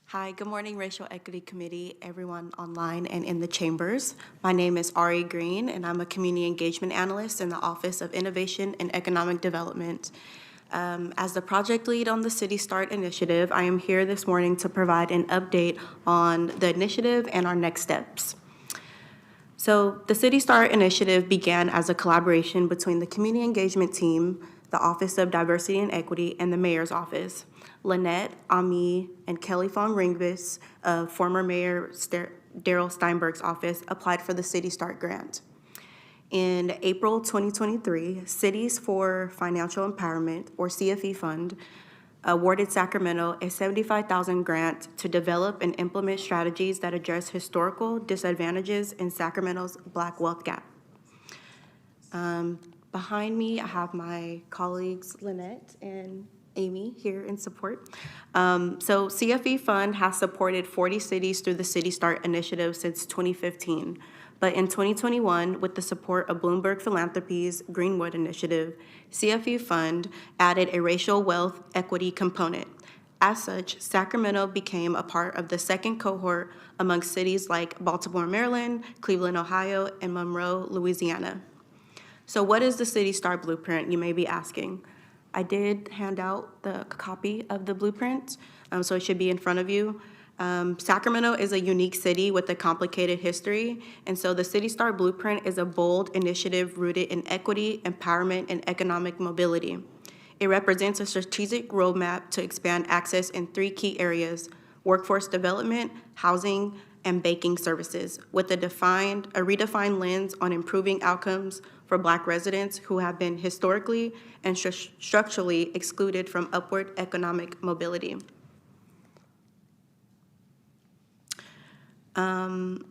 Hi, good morning, Racial Equity Committee, everyone online and in the chambers. My name is Ari Green, and I'm a Community Engagement Analyst in the Office of Innovation and Economic Development. As the project lead on the City Start Initiative, I am here this morning to provide an update on the initiative and our next steps. So the City Start Initiative began as a collaboration between the Community Engagement Team, the Office of Diversity and Equity, and the Mayor's Office. Lynette, Ami, and Kelly Fong Ringvis, former Mayor Daryl Steinberg's office, applied for the City Start grant. In April 2023, Cities for Financial Empowerment, or CFE Fund, awarded Sacramento a $75,000 grant to develop and implement strategies that address historical disadvantages in Sacramento's Black wealth gap. Behind me, I have my colleagues Lynette and Amy here in support. So CFE Fund has supported 40 cities through the City Start Initiative since 2015. But in 2021, with the support of Bloomberg Philanthropies Greenwood Initiative, CFE Fund added a racial wealth equity component. As such, Sacramento became a part of the second cohort among cities like Baltimore, Maryland, Cleveland, Ohio, and Monroe, Louisiana. So what is the City Start Blueprint, you may be asking? I did hand out the copy of the blueprint, so it should be in front of you. Sacramento is a unique city with a complicated history, and so the City Start Blueprint is a bold initiative rooted in equity, empowerment, and economic mobility. It represents a strategic roadmap to expand access in 3 key areas: workforce development, housing, and banking services with a redefined lens on improving outcomes for Black residents who have been historically and structurally excluded from upward economic mobility. Okay.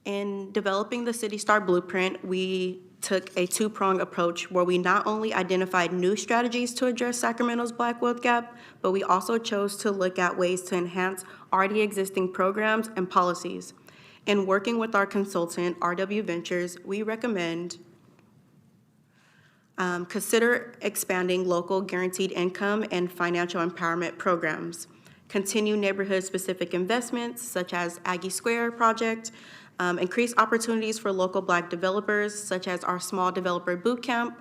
In developing the City Star Blueprint, we took a two-pronged approach where we not only identified new strategies to address Sacramento's Black wealth gap, but we also chose to look at ways to enhance already existing programs and policies. In working with our consultant, RW Ventures, we recommend consider expanding local guaranteed income and financial empowerment programs, continue neighborhood-specific investments such as Aggie Square project, increase opportunities for local Black developers such as our Small Developer Bootcamp,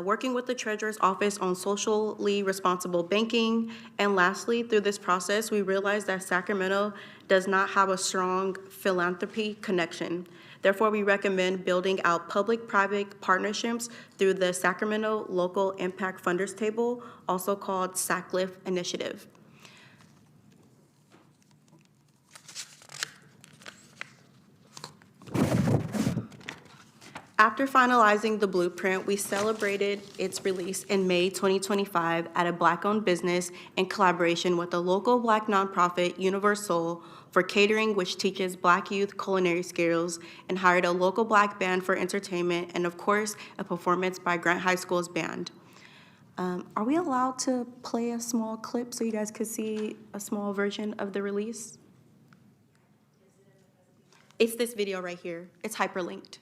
working with the Treasurer's Office on socially responsible banking, and lastly, through this process, we realized that Sacramento does not have a strong philanthropy connection. Therefore, we recommend building out public-private partnerships through the Sacramento Local Impact Funders Table, also called SACLIF Initiative. After finalizing the blueprint, we celebrated its release in May 2025 at a Black-owned business in collaboration with a local Black nonprofit, Universal, for catering, which teaches Black youth culinary skills, and hired a local Black band for entertainment, and of course, a performance by Grant High School's band. Are we allowed to play a small clip so you guys could see a small version of the release? It's this video right here. It's hyperlinked.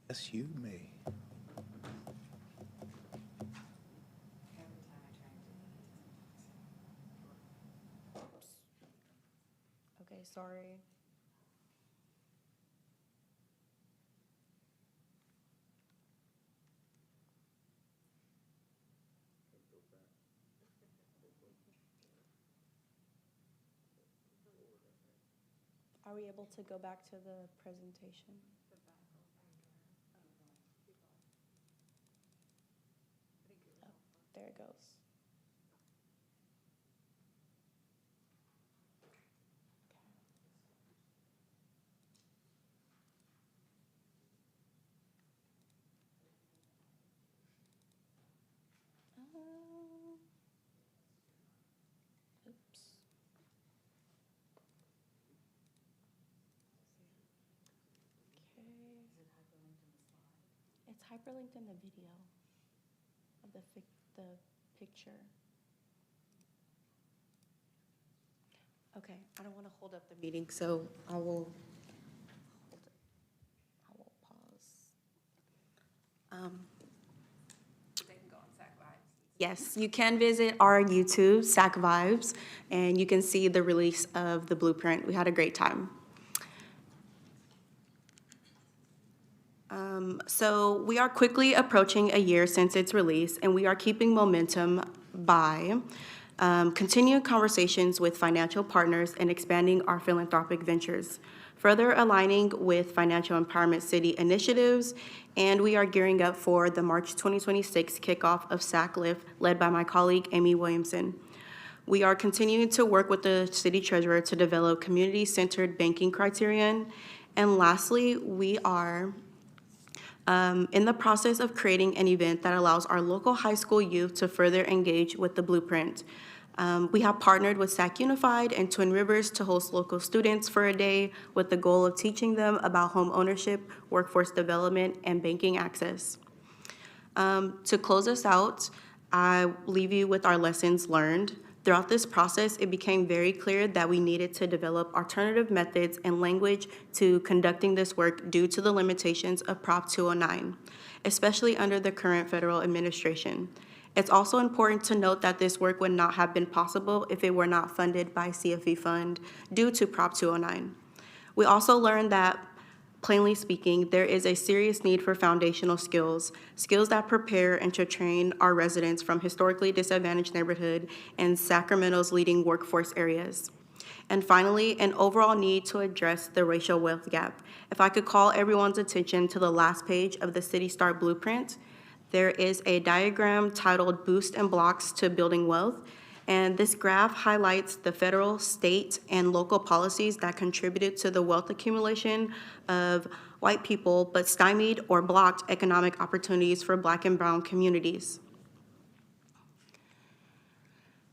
Yes, you may. Okay, sorry. Are we able to go back to the presentation? Oh, there it goes. Oops. Okay. It's hyperlinked in the video of the picture. Okay, I don't want to hold up the meeting, so I will pause. Yes, you can visit our YouTube, SAC Vibes, and you can see the release of the blueprint. We had a great time. So we are quickly approaching a year since its release, and we are keeping momentum by continuing conversations with financial partners and expanding our philanthropic ventures, further aligning with Financial Empowerment City initiatives, and we are gearing up for the March 2026 kickoff of SACLIF, led by my colleague, Amy Williamson. We are continuing to work with the city treasurer to develop community-centered banking criterion. And lastly, we are in the process of creating an event that allows our local high school youth to further engage with the blueprint. We have partnered with SAC Unified and Twin Rivers to host local students for a day with the goal of teaching them about home ownership, workforce development, and banking access. To close us out, I leave you with our lessons learned. Throughout this process, it became very clear that we needed to develop alternative methods and language to conducting this work due to the limitations of Prop 209, especially under the current federal administration. It's also important to note that this work would not have been possible if it were not funded by CFE Fund due to Prop 209. We also learned that, plainly speaking, there is a serious need for foundational skills that prepare and to train our residents from historically disadvantaged neighborhood and Sacramento's leading workforce areas. And finally, an overall need to address the racial wealth gap. If I could call everyone's attention to the last page of the City Star Blueprint, there is a diagram titled Boost and Blocks to Building Wealth. And this graph highlights the federal, state, and local policies that contributed to the wealth accumulation of white people, but stymied or blocked economic opportunities for Black and brown communities.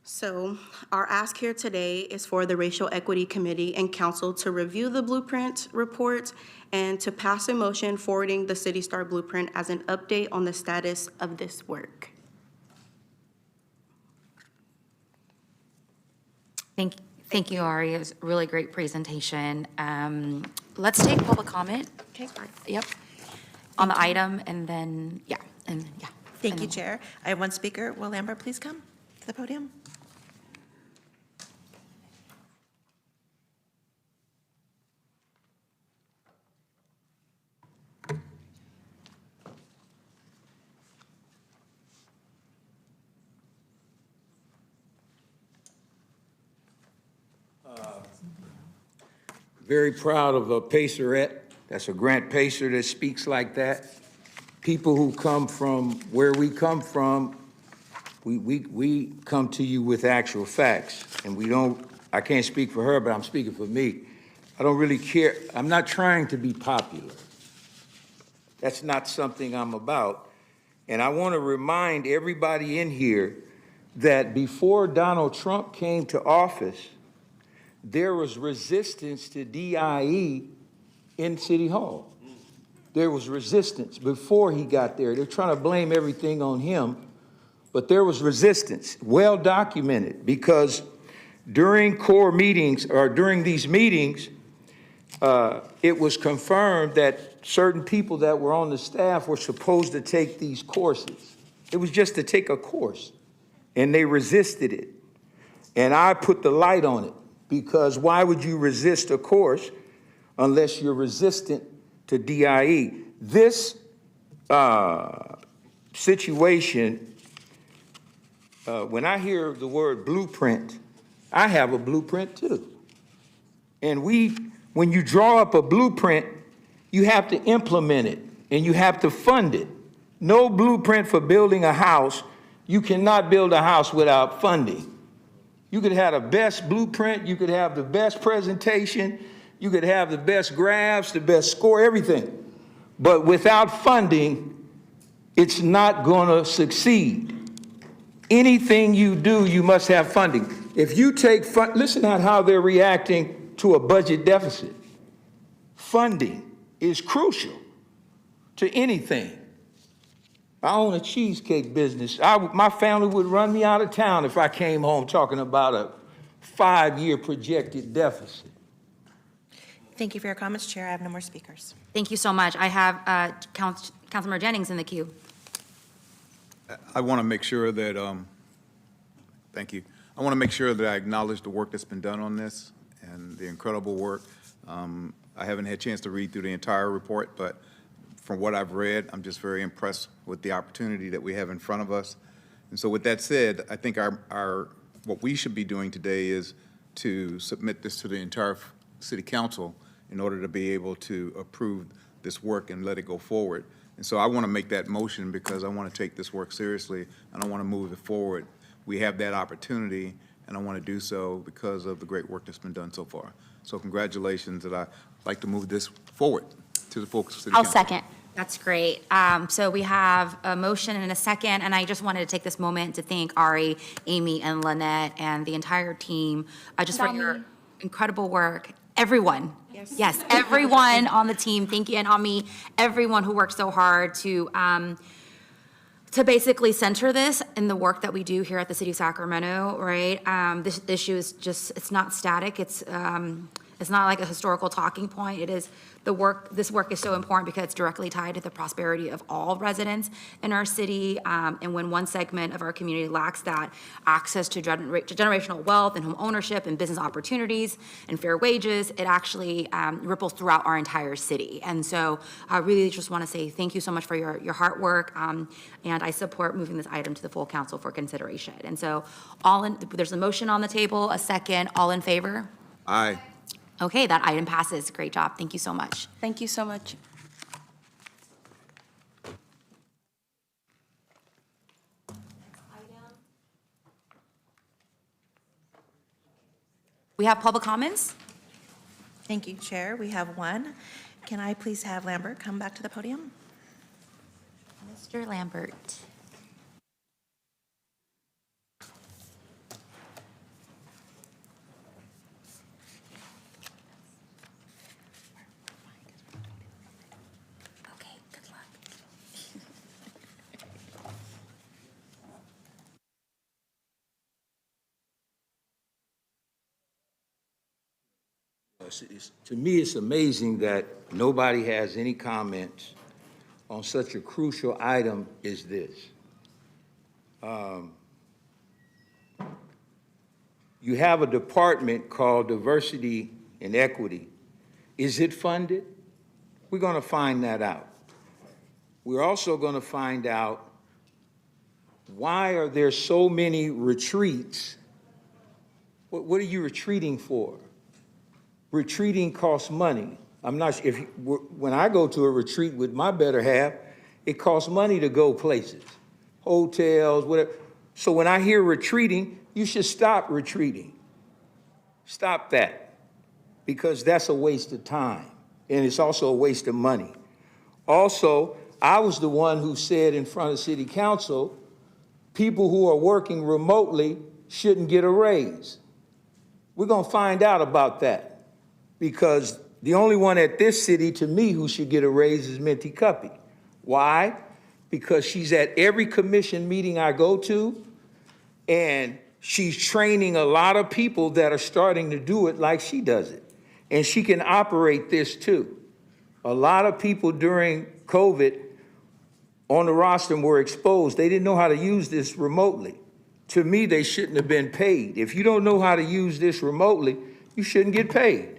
So our ask here today is for the Racial Equity Committee and Council to review the blueprint report and to pass a motion forwarding the City Star Blueprint as an update on the status of this work. Thank you, Ari. It was a really great presentation. Let's take public comment. Okay. Yep. On the item, and then, yeah. Thank you, Chair. I have one speaker. Will Lambert please come to the podium? Very proud of a Pacerette. That's a Grant Pacer that speaks like that. People who come from where we come from, we come to you with actual facts. And we don't, I can't speak for her, but I'm speaking for me. I don't really care. I'm not trying to be popular. That's not something I'm about. And I want to remind everybody in here that before Donald Trump came to office, there was resistance to DIE in City Hall. There was resistance before he got there. They're trying to blame everything on him, but there was resistance, well documented, because during core meetings, or during these meetings, it was confirmed that certain people that were on the staff were supposed to take these courses. It was just to take a course, and they resisted it. And I put the light on it. Because why would you resist a course unless you're resistant to DIE? This situation, when I hear the word blueprint, I have a blueprint too. And when you draw up a blueprint, you have to implement it and you have to fund it. No blueprint for building a house. You cannot build a house without funding. You could have the best blueprint, you could have the best presentation, you could have the best graphs, the best score, everything. But without funding, it's not gonna succeed. Anything you do, you must have funding. If you take listen at how they're reacting to a budget deficit. Funding is crucial to anything. I own a cheesecake business. My family would run me out of town if I came home talking about a 5-year projected deficit. Thank you for your comments, Chair. I have no more speakers. Thank you so much. I have Councilmember Jennings in the queue. I want to make sure that, thank you. I want to make sure that I acknowledge the work that's been done on this and the incredible work. I haven't had a chance to read through the entire report, but from what I've read, I'm just very impressed with the opportunity that we have in front of us. And so with that said, I think what we should be doing today is to submit this to the entire City Council in order to be able to approve this work and let it go forward. And so I want to make that motion because I want to take this work seriously and I want to move it forward. We have that opportunity and I want to do so because of the great work that's been done so far. So congratulations, and I'd like to move this forward to the full City Council. I'll second. That's great. So we have a motion and a second, and I just wanted to take this moment to thank Ari, Amy, and Lynette, and the entire team, just for your incredible work. Everyone. Yes, everyone on the team. Thank you, and Ami, everyone who worked so hard to basically center this in the work that we do here at the City of Sacramento, right? This issue is just, it's not static. It's not like a historical talking point. It is the work, this work is so important because it's directly tied to the prosperity of all residents in our city. And when one segment of our community lacks that access to generational wealth and home ownership and business opportunities and fair wages, it actually ripples throughout our entire city. And so I really just want to say thank you so much for your hard work. And I support moving this item to the full council for consideration. And so there's a motion on the table, a second, all in favor? Aye. Okay, that item passes. Great job. Thank you so much. Thank you so much. We have public comments? Thank you, Chair. We have one. Can I please have Lambert come back to the podium? Mr. Lambert. Okay, good luck. To me, it's amazing that nobody has any comments on such a crucial item as this. You have a department called Diversity and Equity. Is it funded? We're going to find that out. We're also going to find out why are there so many retreats? What are you retreating for? Retreating costs money. I'm not, when I go to a retreat with my better half, it costs money to go places, hotels, whatever. So when I hear retreating, you should stop retreating. Stop that, because that's a waste of time, and it's also a waste of money. Also, I was the one who said in front of City Council, people who are working remotely shouldn't get a raise. We're gonna find out about that, because the only one at this city, to me, who should get a raise is Minty Cuppy. Why? Because she's at every commission meeting I go to, and she's training a lot of people that are starting to do it like she does it. And she can operate this too. A lot of people during COVID on the roster were exposed. They didn't know how to use this remotely. To me, they shouldn't have been paid. If you don't know how to use this remotely, you shouldn't get paid.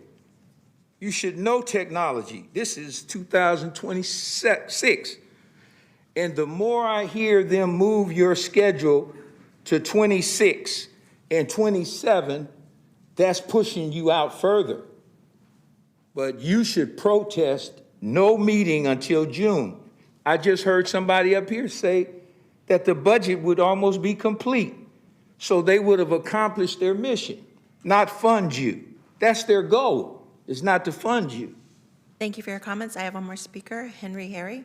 You should know technology. This is 2026. And the more I hear them move your schedule to 26 and 27, that's pushing you out further. But you should protest no meeting until June. I just heard somebody up here say that the budget would almost be complete. So they would have accomplished their mission, not fund you. That's their goal. Is not to fund you. Thank you for your comments. I have one more speaker, Henry Harry.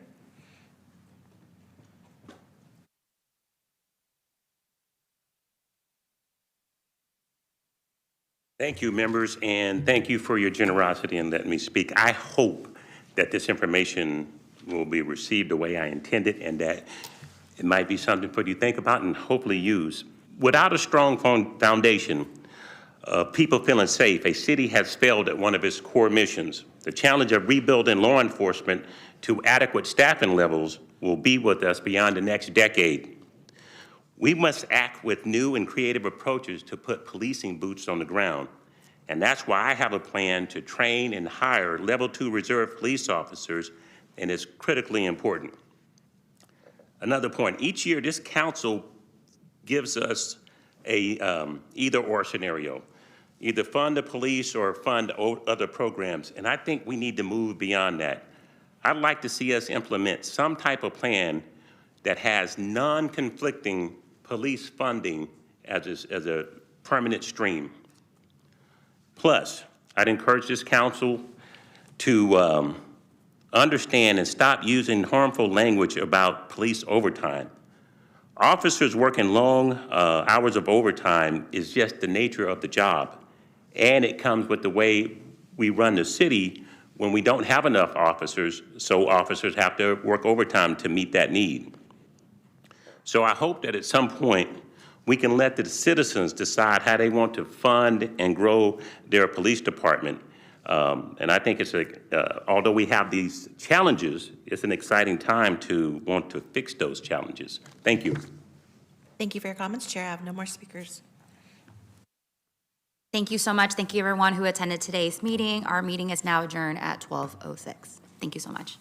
Thank you, members, and thank you for your generosity in letting me speak. I hope that this information will be received the way I intended, and that it might be something for you to think about and hopefully use. Without a strong foundation, people feeling safe, a city has failed at one of its core missions. The challenge of rebuilding law enforcement to adequate staffing levels will be with us beyond the next decade. We must act with new and creative approaches to put policing boots on the ground. And that's why I have a plan to train and hire Level 2 Reserve police officers, and it's critically important. Another point, each year this council gives us a either-or scenario. Either fund the police or fund other programs. And I think we need to move beyond that. I'd like to see us implement some type of plan that has non-conflicting police funding as a permanent stream. Plus, I'd encourage this council to understand and stop using harmful language about police overtime. Officers working long hours of overtime is just the nature of the job. And it comes with the way we run the city when we don't have enough officers, so officers have to work overtime to meet that need. So I hope that at some point we can let the citizens decide how they want to fund and grow their police department. And I think it's although we have these challenges, it's an exciting time to want to fix those challenges. Thank you. Thank you for your comments, Chair. I have no more speakers. Thank you so much. Thank you everyone who attended today's meeting. Our meeting is now adjourned at 12:06. Thank you so much.